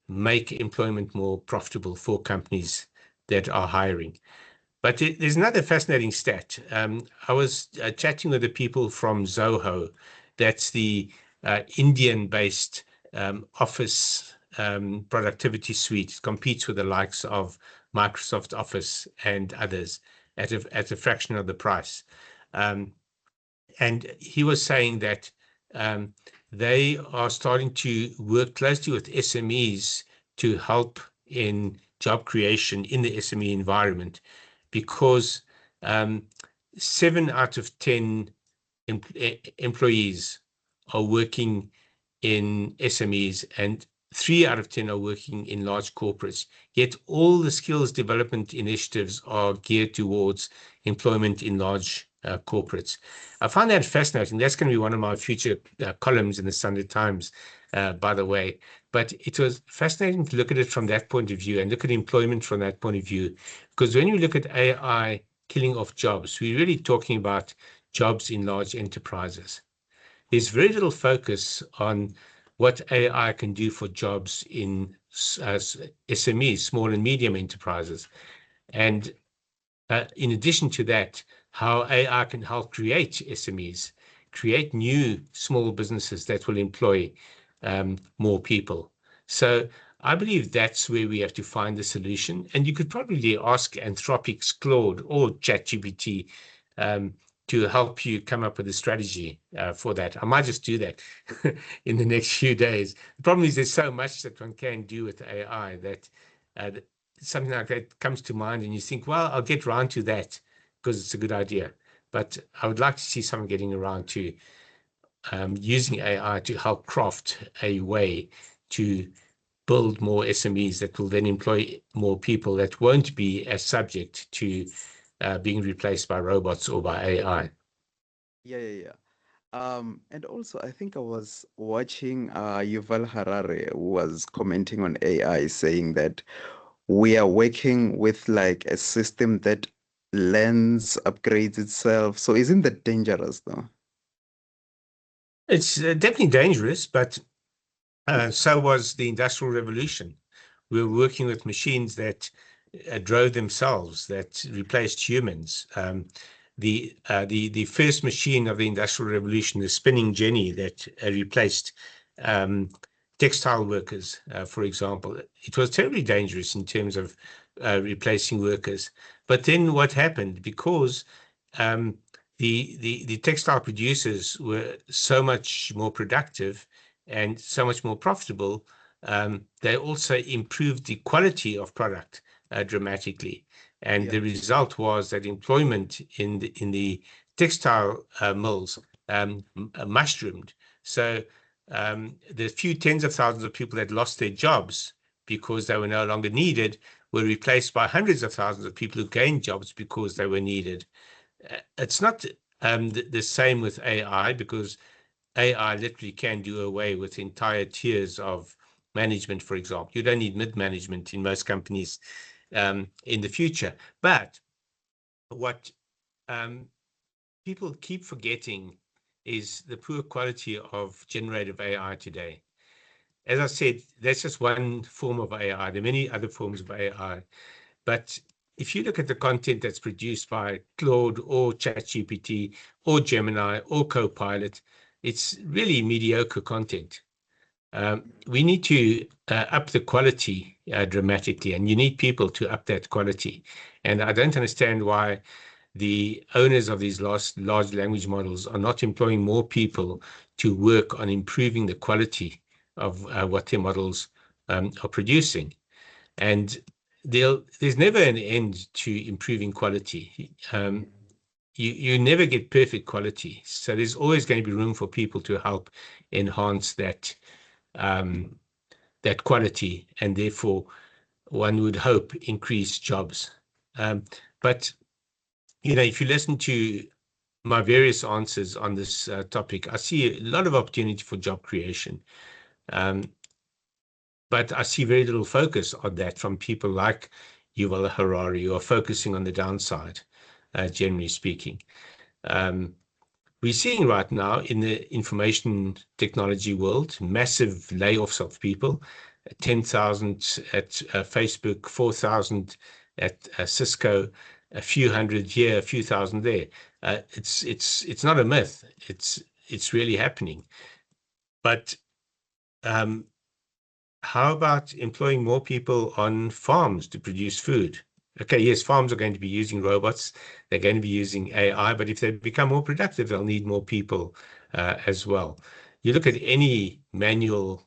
make employment more profitable for companies that are hiring. But there's another fascinating stat. I was chatting with the people from Zoho. That's the Indian-based office productivity suite. It competes with the likes of Microsoft Office and others at a fraction of the price. And he was saying that they are starting to work closely with SMEs to help in job creation in the SME environment, because 7 out of 10 employees are working in SMEs and 3 out of 10 are working in large corporates. Yet all the skills development initiatives are geared towards employment in large corporates. I find that fascinating. That's going to be one of my future columns in the Sunday Times, by the way. But it was fascinating to look at it from that point of view and look at employment from that point of view. Because when you look at AI killing off jobs, we're really talking about jobs in large enterprises. There's very little focus on what AI can do for jobs in SMEs, small and medium enterprises. And in addition to that, how AI can help create SMEs, create new small businesses that will employ more people. So I believe that's where we have to find the solution. And you could probably ask Anthropic's Claude or ChatGPT to help you come up with a strategy for that. I might just do that in the next few days. The problem is there's so much that one can do with AI that something like that comes to mind and you think, well, I'll get around to that because it's a good idea. But I would like to see someone getting around to using AI to help craft a way to build more SMEs that will then employ more people that won't be as subject to being replaced by robots or by AI. Yeah. And also, I think I was watching Yuval Harari who was commenting on AI, saying that we are working with like a system that learns, upgrades itself. So isn't that dangerous though? It's definitely dangerous, but so was the Industrial Revolution. We were working with machines that drove themselves, that replaced humans. The first machine of the Industrial Revolution, the spinning jenny that replaced textile workers, for example, it was terribly dangerous in terms of replacing workers. But then what happened? Because the textile producers were so much more productive and so much more profitable, they also improved the quality of product dramatically. And Yeah. the result was that employment in the textile mills mushroomed. So the few tens of thousands of people that lost their jobs because they were no longer needed were replaced by hundreds of thousands of people who gained jobs because they were needed. It's not the same with AI, because AI literally can do away with entire tiers of management, for example. You don't need mid-management in most companies in the future. But what people keep forgetting is the poor quality of generative AI today. As I said, that's just one form of AI. There are many other forms of AI. But if you look at the content that's produced by Claude or ChatGPT or Gemini or Copilot, it's really mediocre content. We need to up the quality dramatically, and you need people to up that quality. And I don't understand why the owners of these large language models are not employing more people to work on improving the quality of what their models are producing. And there's never an end to improving quality. You never get perfect quality. So there's always going to be room for people to help enhance that quality, and therefore one would hope increase jobs. But if you listen to my various answers on this topic, I see a lot of opportunity for job creation. But I see very little focus on that from people like Yuval Harari, who are focusing on the downside, generally speaking. We're seeing right now in the information technology world, massive layoffs of people, 10,000 at Facebook, 4,000 at Cisco, a few hundred here, a few thousand there. It's not a myth. It's really happening. But how about employing more people on farms to produce food? Okay, yes, farms are going to be using robots. They're going to be using AI, but if they become more productive, they'll need more people as well. You look at any manual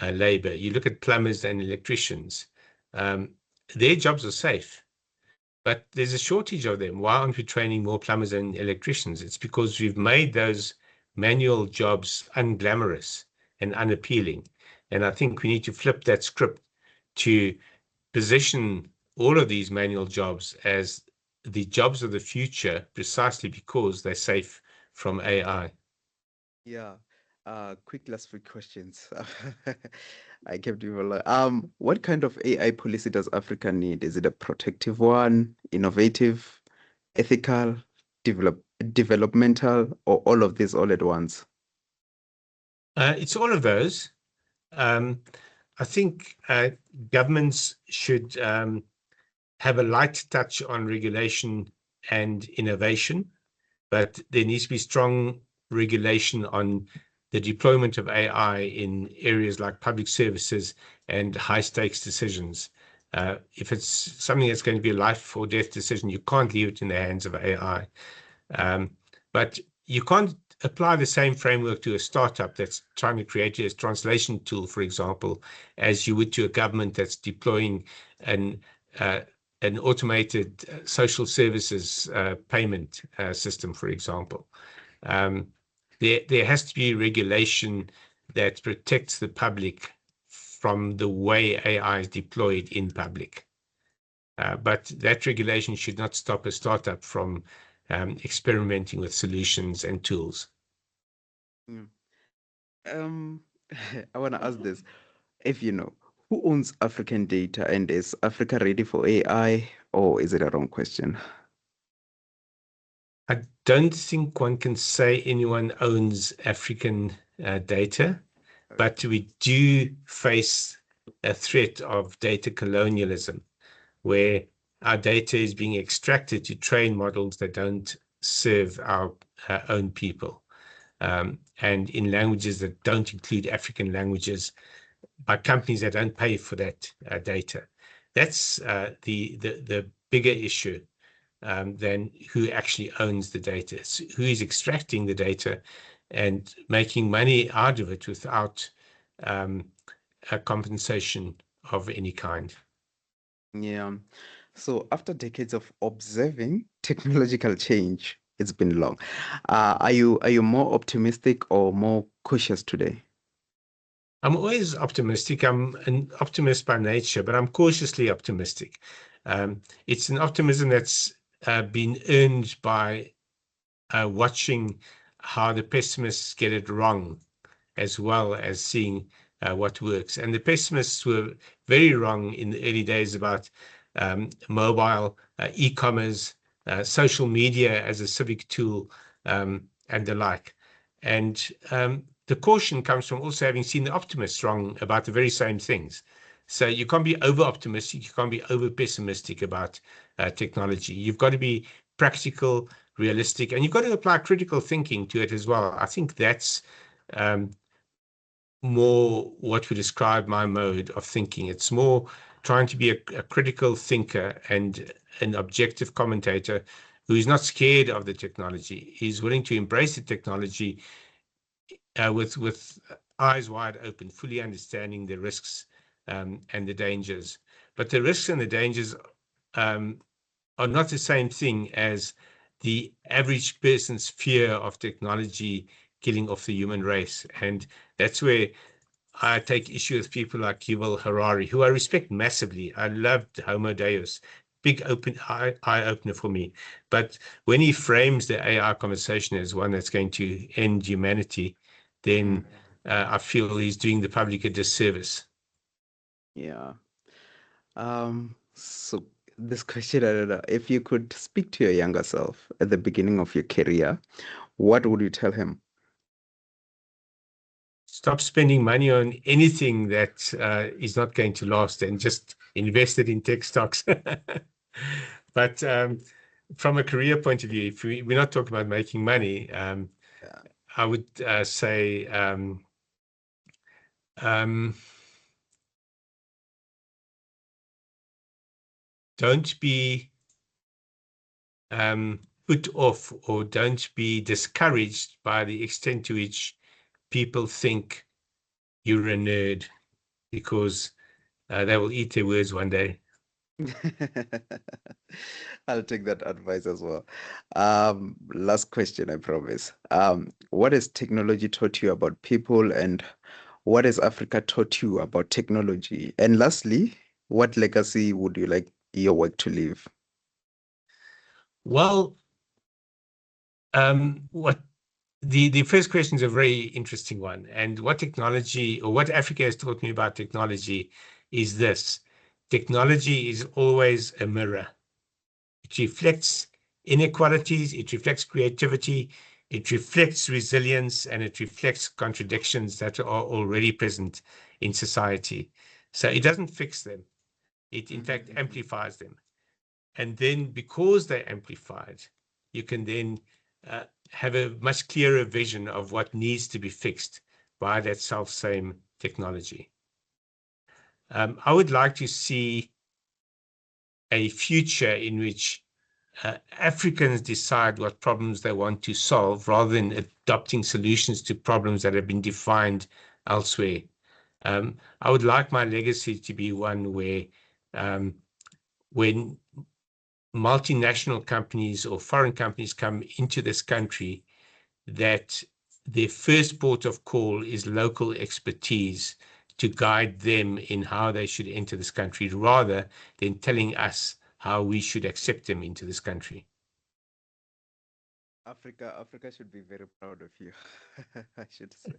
labor, you look at plumbers and electricians, um, their jobs are safe, but there's a shortage of them. Why aren't we training more plumbers and electricians? It's because we've made those manual jobs unglamorous and unappealing. And I think we need to flip that script to position all of these manual jobs as the jobs of the future, precisely because they're safe from AI. Yeah. Quick last three questions. I kept you for what kind of AI policy does Africa need? Is it a protective one, innovative, ethical, developmental, or all of these all at once? It's all of those. Um, I think governments should have a light touch on regulation and innovation, but there needs to be strong regulation on the deployment of AI in areas like public services and high stakes decisions. If it's something that's going to be a life or death decision, you can't leave it in the hands of AI. But you can't apply the same framework to a startup that's trying to create a translation tool, for example, as you would to a government that's deploying an uh, an automated social services payment system, for example. Um, there has to be regulation that protects the public from the way AI is deployed in public. But that regulation should not stop a startup from experimenting with solutions and tools. Mm. Um, I want to ask this. If you know, who owns African data and is Africa ready for AI, or is it a wrong question? I don't think one can say anyone owns African data, but we do face a threat of data colonialism, where our data is being extracted to train models that don't serve our own people, and in languages that don't include African languages, by companies that don't pay for that data. That's the bigger issue than who actually owns the data. It's who is extracting the data and making money out of it without um, a compensation of any kind. Yeah. So after decades of observing technological change, it's been long. Are you more optimistic or more cautious today? I'm always optimistic. I'm an optimist by nature, but I'm cautiously optimistic. It's an optimism that's been earned by watching how the pessimists get it wrong, as well as seeing what works. And the pessimists were very wrong in the early days about mobile, e-commerce, social media as a civic tool, and the like. And the caution comes from also having seen the optimists wrong about the very same things. So you can't be over optimistic, you can't be over pessimistic about technology. You've got to be practical, realistic, and you've got to apply critical thinking to it as well. I think that's um, more what would describe my mode of thinking. It's more trying to be a critical thinker and an objective commentator who is not scared of the technology. He's willing to embrace the technology with eyes wide open, fully understanding the risks and the dangers. But the risks and the dangers um, are not the same thing as the average person's fear of technology killing off the human race. And that's where I take issue with people like Yuval Harari, who I respect massively. I loved Homo Deus, big open eye opener for me. But when he frames the AI conversation as one that's going to end humanity, Mm. then I feel he's doing the public a disservice. Yeah. So this question, I don't know. If you could speak to your younger self at the beginning of your career, what would you tell him? Stop spending money on anything that is not going to last and just invest it in tech stocks. But from a career point of view, if we're not talking about making money, Yeah. I would say Don't be put off or don't be discouraged by the extent to which people think you're a nerd, because they will eat their words one day. I'll take that advice as well. Last question, I promise. What has technology taught you about people, and what has Africa taught you about technology? And lastly, what legacy would you like your work to leave? Well, what the first question is a very interesting one. And what technology, or what Africa has taught me about technology, is this: technology is always a mirror. It reflects inequalities, it reflects creativity, it reflects resilience, and it reflects contradictions that are already present in society. So it doesn't fix them. It, in fact, amplifies them. And then because they're amplified, you can then have a much clearer vision of what needs to be fixed by that self-same technology. I would like to see a future in which Africans decide what problems they want to solve rather than adopting solutions to problems that have been defined elsewhere. I would like my legacy to be one where when multinational companies or foreign companies come into this country, that their first port of call is local expertise to guide them in how they should enter this country, rather than telling us how we should accept them into this country. Africa should be very proud of you, I should say.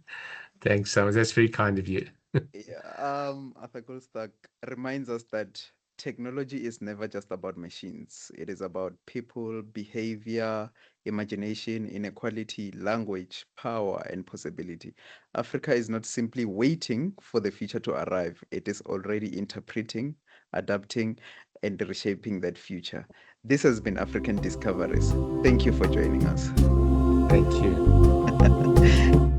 Thanks, Thomas. That's very kind of you. Yeah, Arthur Goldstuck reminds us that technology is never just about machines. It is about people, behavior, imagination, inequality, language, power, and possibility. Africa is not simply waiting for the future to arrive. It is already interpreting, adapting, and reshaping that future. This has been African Discoveries. Thank you for joining us. Thank you.